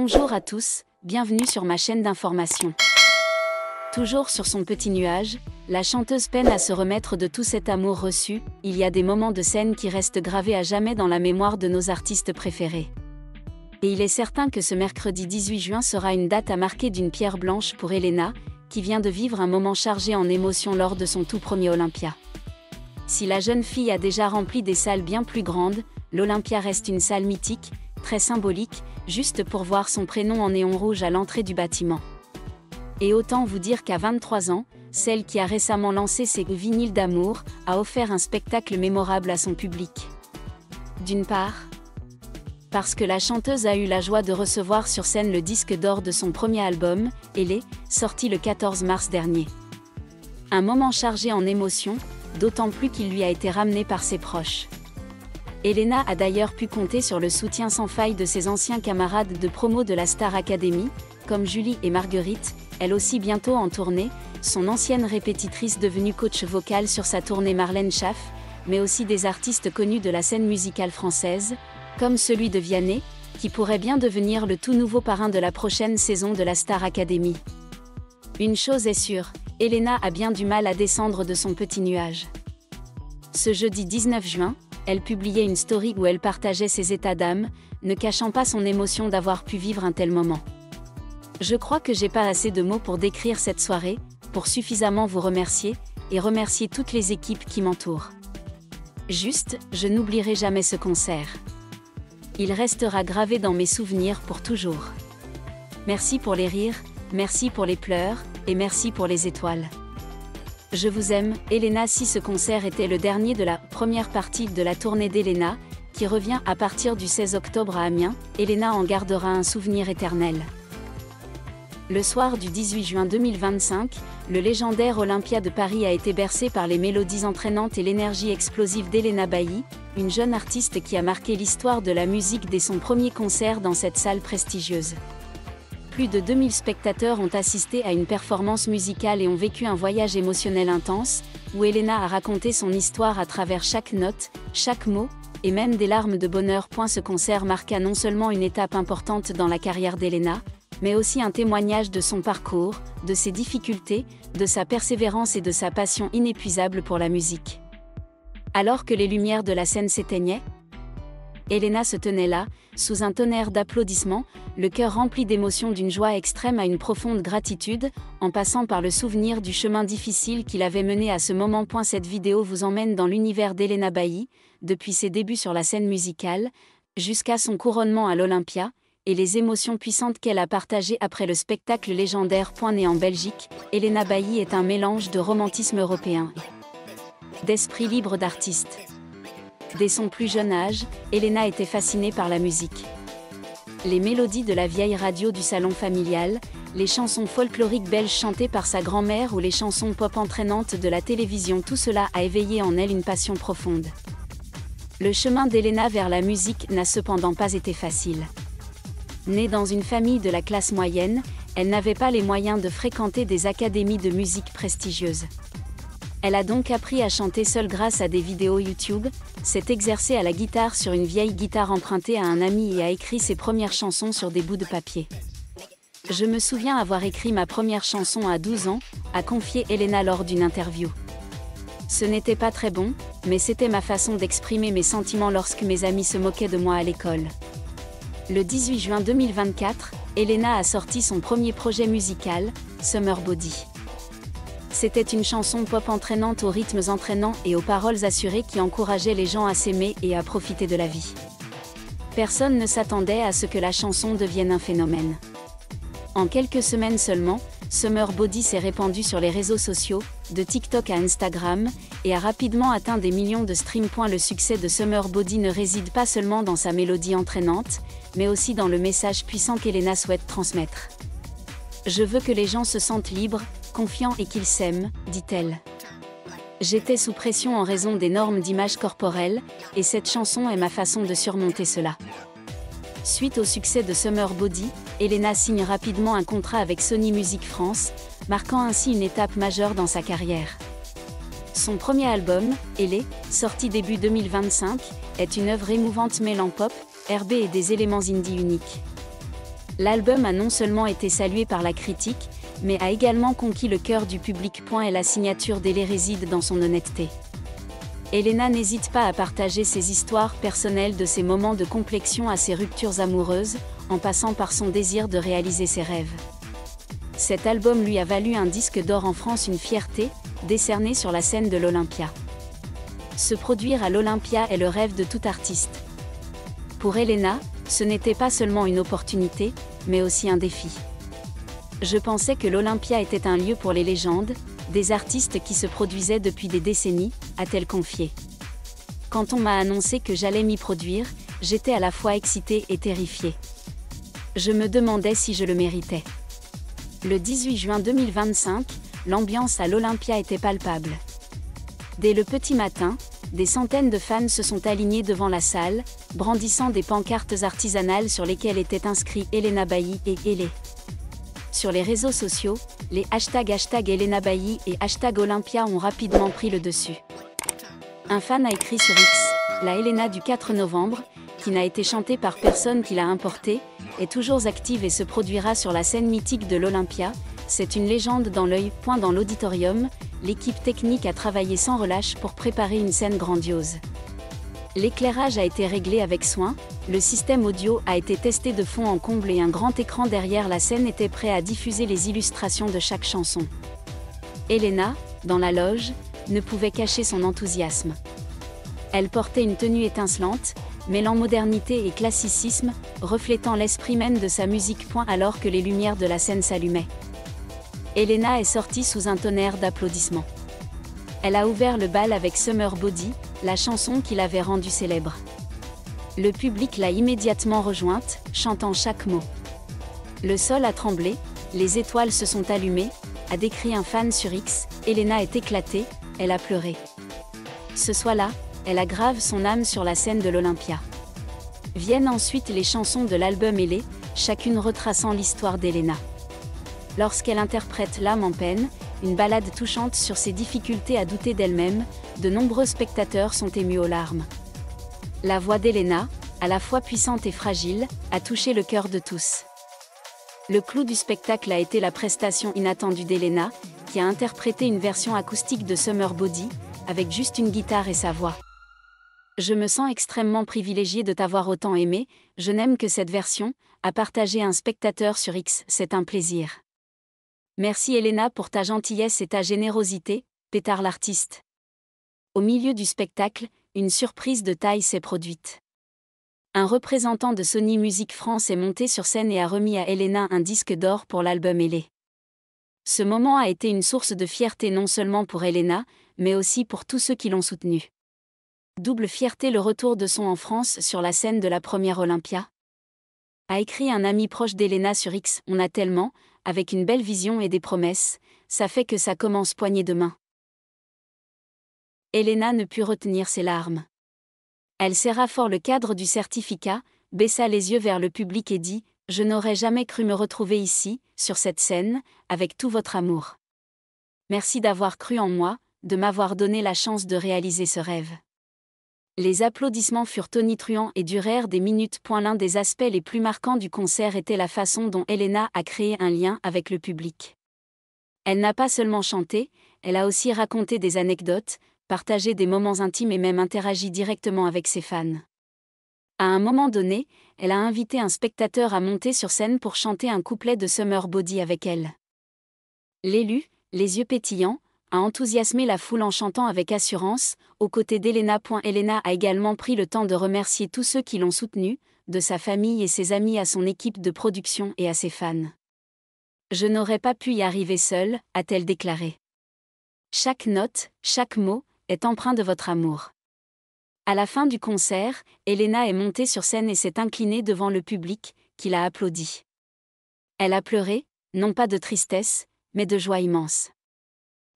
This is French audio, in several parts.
Bonjour à tous, bienvenue sur ma chaîne d'information. Toujours sur son petit nuage, la chanteuse peine à se remettre de tout cet amour reçu. Il y a des moments de scène qui restent gravés à jamais dans la mémoire de nos artistes préférés. Et il est certain que ce mercredi 18 juin sera une date à marquer d'une pierre blanche pour Elena, qui vient de vivre un moment chargé en émotions lors de son tout premier Olympia. Si la jeune fille a déjà rempli des salles bien plus grandes, l'Olympia reste une salle mythique, très symbolique, juste pour voir son prénom en néon rouge à l'entrée du bâtiment. Et autant vous dire qu'à 23 ans, celle qui a récemment lancé ses vinyles d'amour, a offert un spectacle mémorable à son public. D'une part, parce que la chanteuse a eu la joie de recevoir sur scène le disque d'or de son premier album, Elle, sorti le 14 mars dernier. Un moment chargé en émotions, d'autant plus qu'il lui a été ramené par ses proches. Elena a d'ailleurs pu compter sur le soutien sans faille de ses anciens camarades de promo de la Star Academy, comme Julie et Marguerite, elle aussi bientôt en tournée, son ancienne répétitrice devenue coach vocal sur sa tournée Marlène Schaff, mais aussi des artistes connus de la scène musicale française, comme celui de Vianney, qui pourrait bien devenir le tout nouveau parrain de la prochaine saison de la Star Academy. Une chose est sûre, Elena a bien du mal à descendre de son petit nuage. Ce jeudi 19 juin, elle publiait une story où elle partageait ses états d'âme, ne cachant pas son émotion d'avoir pu vivre un tel moment. Je crois que j'ai pas assez de mots pour décrire cette soirée, pour suffisamment vous remercier, et remercier toutes les équipes qui m'entourent. Juste, je n'oublierai jamais ce concert. Il restera gravé dans mes souvenirs pour toujours. Merci pour les rires, merci pour les pleurs, et merci pour les étoiles. Je vous aime, Elena. Si ce concert était le dernier de la première partie de la tournée d'Elena, qui revient à partir du 16 octobre à Amiens, Elena en gardera un souvenir éternel. Le soir du 18 juin 2025, le légendaire Olympia de Paris a été bercé par les mélodies entraînantes et l'énergie explosive d'Elena Bailly, une jeune artiste qui a marqué l'histoire de la musique dès son premier concert dans cette salle prestigieuse. Plus de 2000 spectateurs ont assisté à une performance musicale et ont vécu un voyage émotionnel intense, où Elena a raconté son histoire à travers chaque note, chaque mot, et même des larmes de bonheur. Ce concert marqua non seulement une étape importante dans la carrière d'Elena, mais aussi un témoignage de son parcours, de ses difficultés, de sa persévérance et de sa passion inépuisable pour la musique. Alors que les lumières de la scène s'éteignaient, Elena se tenait là, sous un tonnerre d'applaudissements, le cœur rempli d'émotions, d'une joie extrême à une profonde gratitude, en passant par le souvenir du chemin difficile qui l'avait menée à ce moment. Cette vidéo vous emmène dans l'univers d'Elena Bailly, depuis ses débuts sur la scène musicale, jusqu'à son couronnement à l'Olympia, et les émotions puissantes qu'elle a partagées après le spectacle légendaire. Né en Belgique, Elena Bailly est un mélange de romantisme européen et d'esprit libre d'artiste. Dès son plus jeune âge, Elena était fascinée par la musique. Les mélodies de la vieille radio du salon familial, les chansons folkloriques belges chantées par sa grand-mère ou les chansons pop entraînantes de la télévision, tout cela a éveillé en elle une passion profonde. Le chemin d'Elena vers la musique n'a cependant pas été facile. Née dans une famille de la classe moyenne, elle n'avait pas les moyens de fréquenter des académies de musique prestigieuses. Elle a donc appris à chanter seule grâce à des vidéos YouTube, s'est exercée à la guitare sur une vieille guitare empruntée à un ami et a écrit ses premières chansons sur des bouts de papier. Je me souviens avoir écrit ma première chanson à 12 ans, a confié Elena lors d'une interview. Ce n'était pas très bon, mais c'était ma façon d'exprimer mes sentiments lorsque mes amis se moquaient de moi à l'école. Le 18 juin 2024, Elena a sorti son premier projet musical, Summer Body. C'était une chanson pop entraînante aux rythmes entraînants et aux paroles assurées qui encourageait les gens à s'aimer et à profiter de la vie. Personne ne s'attendait à ce que la chanson devienne un phénomène. En quelques semaines seulement, Summer Body s'est répandu sur les réseaux sociaux, de TikTok à Instagram, et a rapidement atteint des millions de streams. Le succès de Summer Body ne réside pas seulement dans sa mélodie entraînante, mais aussi dans le message puissant qu'Elena souhaite transmettre. Je veux que les gens se sentent libres, confiants et qu'ils s'aiment, dit-elle. J'étais sous pression en raison des normes d'image corporelle, et cette chanson est ma façon de surmonter cela. Suite au succès de Summer Body, Elena signe rapidement un contrat avec Sony Music France, marquant ainsi une étape majeure dans sa carrière. Son premier album, Elle, sorti début 2025, est une œuvre émouvante mêlant pop, R&B et des éléments indie uniques. L'album a non seulement été salué par la critique, mais a également conquis le cœur du public. Et la signature d'Elle réside dans son honnêteté. Elena n'hésite pas à partager ses histoires personnelles, de ses moments de complexion à ses ruptures amoureuses, en passant par son désir de réaliser ses rêves. Cet album lui a valu un disque d'or en France, une fierté, décernée sur la scène de l'Olympia. Se produire à l'Olympia est le rêve de tout artiste. Pour Elena, ce n'était pas seulement une opportunité, mais aussi un défi. Je pensais que l'Olympia était un lieu pour les légendes, des artistes qui se produisaient depuis des décennies, a-t-elle confié. Quand on m'a annoncé que j'allais m'y produire, j'étais à la fois excitée et terrifiée. Je me demandais si je le méritais. Le 18 juin 2025, l'ambiance à l'Olympia était palpable. Dès le petit matin, des centaines de fans se sont alignés devant la salle, brandissant des pancartes artisanales sur lesquelles étaient inscrits Elena Bailly et Elé. Sur les réseaux sociaux, les hashtags Elena Bailly et #Olympia ont rapidement pris le dessus. Un fan a écrit sur X, la Elena du 4 novembre, qui n'a été chantée par personne qui l'a importée, est toujours active et se produira sur la scène mythique de l'Olympia. C'est une légende dans l'œil. Dans l'auditorium, l'équipe technique a travaillé sans relâche pour préparer une scène grandiose. L'éclairage a été réglé avec soin, le système audio a été testé de fond en comble et un grand écran derrière la scène était prêt à diffuser les illustrations de chaque chanson. Elena, dans la loge, ne pouvait cacher son enthousiasme. Elle portait une tenue étincelante, mêlant modernité et classicisme, reflétant l'esprit même de sa musique. Alors que les lumières de la scène s'allumaient, Elena est sortie sous un tonnerre d'applaudissements. Elle a ouvert le bal avec Summer Body, la chanson qui l'avait rendue célèbre. Le public l'a immédiatement rejointe, chantant chaque mot. Le sol a tremblé, les étoiles se sont allumées, a décrit un fan sur X. Elena est éclatée, elle a pleuré. Ce soir-là, elle aggrave son âme sur la scène de l'Olympia. Viennent ensuite les chansons de l'album Elé, chacune retraçant l'histoire d'Elena. Lorsqu'elle interprète L'âme en peine, une ballade touchante sur ses difficultés à douter d'elle-même, de nombreux spectateurs sont émus aux larmes. La voix d'Elena, à la fois puissante et fragile, a touché le cœur de tous. Le clou du spectacle a été la prestation inattendue d'Elena, qui a interprété une version acoustique de Summer Body, avec juste une guitare et sa voix. Je me sens extrêmement privilégiée de t'avoir autant aimé, je n'aime que cette version, a partagé un spectateur sur X, c'est un plaisir. Merci Elena pour ta gentillesse et ta générosité, pétard l'artiste. Au milieu du spectacle, une surprise de taille s'est produite. Un représentant de Sony Music France est monté sur scène et a remis à Elena un disque d'or pour l'album Elé. Ce moment a été une source de fierté non seulement pour Elena, mais aussi pour tous ceux qui l'ont soutenue. Double fierté, le retour de son en France sur la scène de la première Olympia. A écrit un ami proche d'Elena sur X, on a tellement, avec une belle vision et des promesses, ça fait que ça commence poignée de main. Elena ne put retenir ses larmes. Elle serra fort le cadre du certificat, baissa les yeux vers le public et dit « Je n'aurais jamais cru me retrouver ici, sur cette scène, avec tout votre amour. Merci d'avoir cru en moi, de m'avoir donné la chance de réaliser ce rêve. » Les applaudissements furent tonitruants et durèrent des minutes. L'un des aspects les plus marquants du concert était la façon dont Elena a créé un lien avec le public. Elle n'a pas seulement chanté, elle a aussi raconté des anecdotes, partagé des moments intimes et même interagi directement avec ses fans. À un moment donné, elle a invité un spectateur à monter sur scène pour chanter un couplet de Summer Body avec elle. L'élu, les yeux pétillants, a enthousiasmé la foule en chantant avec assurance, aux côtés d'Elena. Elena a également pris le temps de remercier tous ceux qui l'ont soutenue, de sa famille et ses amis à son équipe de production et à ses fans. Je n'aurais pas pu y arriver seule, a-t-elle déclaré. Chaque note, chaque mot, est empreint de votre amour. À la fin du concert, Elena est montée sur scène et s'est inclinée devant le public, qui l'a applaudi. Elle a pleuré, non pas de tristesse, mais de joie immense.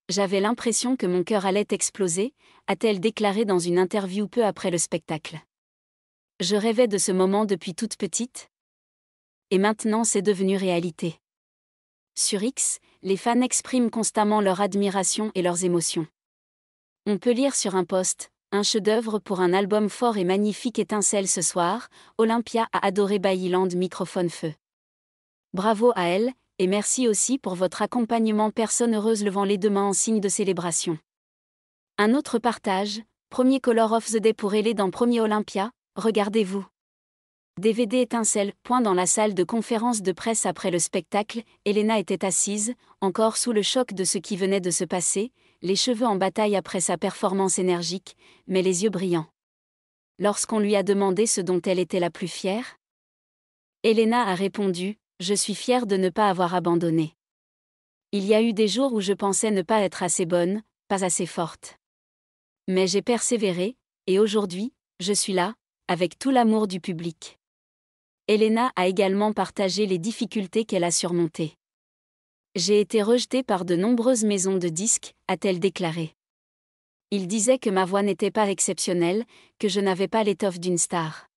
J'avais l'impression que mon cœur allait exploser, a-t-elle déclaré dans une interview peu après le spectacle. Je rêvais de ce moment depuis toute petite. Et maintenant c'est devenu réalité. Sur X, les fans expriment constamment leur admiration et leurs émotions. On peut lire sur un post, un chef-d'œuvre pour un album fort et magnifique étincelle ce soir, Olympia a adoré Baillyland microphone feu. Bravo à elle, et merci aussi pour votre accompagnement. Personne heureuse levant les deux mains en signe de célébration. Un autre partage, premier Color of the Day pour Elé dans Premier Olympia, regardez-vous. DVD étincelle. Dans la salle de conférence de presse après le spectacle, Elena était assise, encore sous le choc de ce qui venait de se passer, les cheveux en bataille après sa performance énergique, mais les yeux brillants. Lorsqu'on lui a demandé ce dont elle était la plus fière, Elena a répondu « Je suis fière de ne pas avoir abandonné. Il y a eu des jours où je pensais ne pas être assez bonne, pas assez forte. Mais j'ai persévéré, et aujourd'hui, je suis là, avec tout l'amour du public. » Elena a également partagé les difficultés qu'elle a surmontées. « J'ai été rejetée par de nombreuses maisons de disques, a-t-elle déclaré. Ils disaient que ma voix n'était pas exceptionnelle, que je n'avais pas l'étoffe d'une star.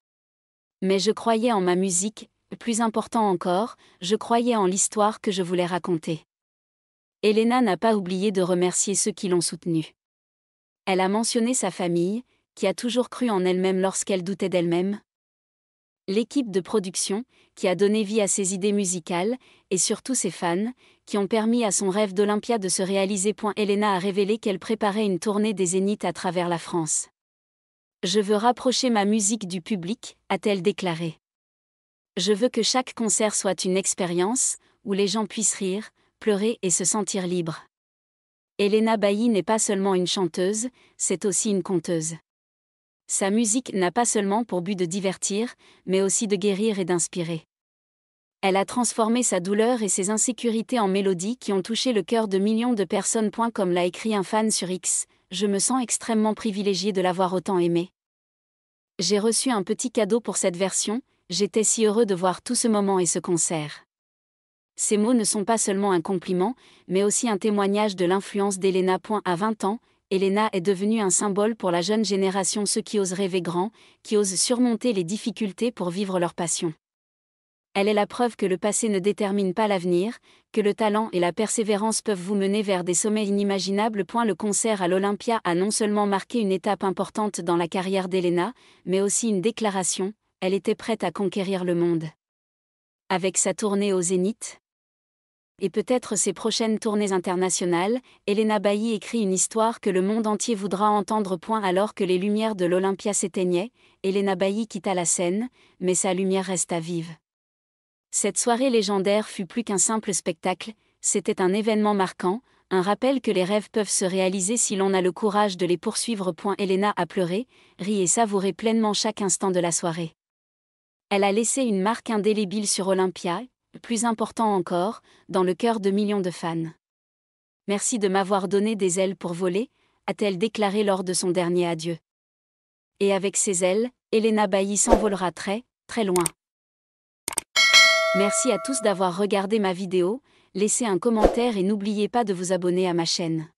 Mais je croyais en ma musique, plus important encore, je croyais en l'histoire que je voulais raconter. » Elena n'a pas oublié de remercier ceux qui l'ont soutenue. Elle a mentionné sa famille, qui a toujours cru en elle-même lorsqu'elle doutait d'elle-même. L'équipe de production, qui a donné vie à ses idées musicales, et surtout ses fans, qui ont permis à son rêve d'Olympia de se réaliser. Elena a révélé qu'elle préparait une tournée des Zéniths à travers la France. « Je veux rapprocher ma musique du public », a-t-elle déclaré. « Je veux que chaque concert soit une expérience, où les gens puissent rire, pleurer et se sentir libres. » Elena Bailly n'est pas seulement une chanteuse, c'est aussi une conteuse. Sa musique n'a pas seulement pour but de divertir, mais aussi de guérir et d'inspirer. Elle a transformé sa douleur et ses insécurités en mélodies qui ont touché le cœur de millions de personnes. Comme l'a écrit un fan sur X, je me sens extrêmement privilégiée de l'avoir autant aimé. J'ai reçu un petit cadeau pour cette version, j'étais si heureux de voir tout ce moment et ce concert. Ces mots ne sont pas seulement un compliment, mais aussi un témoignage de l'influence d'Elena. À 20 ans, Elena est devenue un symbole pour la jeune génération, ceux qui osent rêver grand, qui osent surmonter les difficultés pour vivre leur passion. Elle est la preuve que le passé ne détermine pas l'avenir, que le talent et la persévérance peuvent vous mener vers des sommets inimaginables. Le concert à l'Olympia a non seulement marqué une étape importante dans la carrière d'Elena, mais aussi une déclaration, elle était prête à conquérir le monde. Avec sa tournée au Zénith, et peut-être ses prochaines tournées internationales, Elena Bailly écrit une histoire que le monde entier voudra entendre. Alors que les lumières de l'Olympia s'éteignaient, Elena Bailly quitta la scène, mais sa lumière resta vive. Cette soirée légendaire fut plus qu'un simple spectacle, c'était un événement marquant, un rappel que les rêves peuvent se réaliser si l'on a le courage de les poursuivre. Elena a pleuré, ri et savouré pleinement chaque instant de la soirée. Elle a laissé une marque indélébile sur Olympia, plus important encore, dans le cœur de millions de fans. « Merci de m'avoir donné des ailes pour voler », a-t-elle déclaré lors de son dernier adieu. Et avec ses ailes, Elena Bailly s'envolera très, très loin. Merci à tous d'avoir regardé ma vidéo, laissez un commentaire et n'oubliez pas de vous abonner à ma chaîne.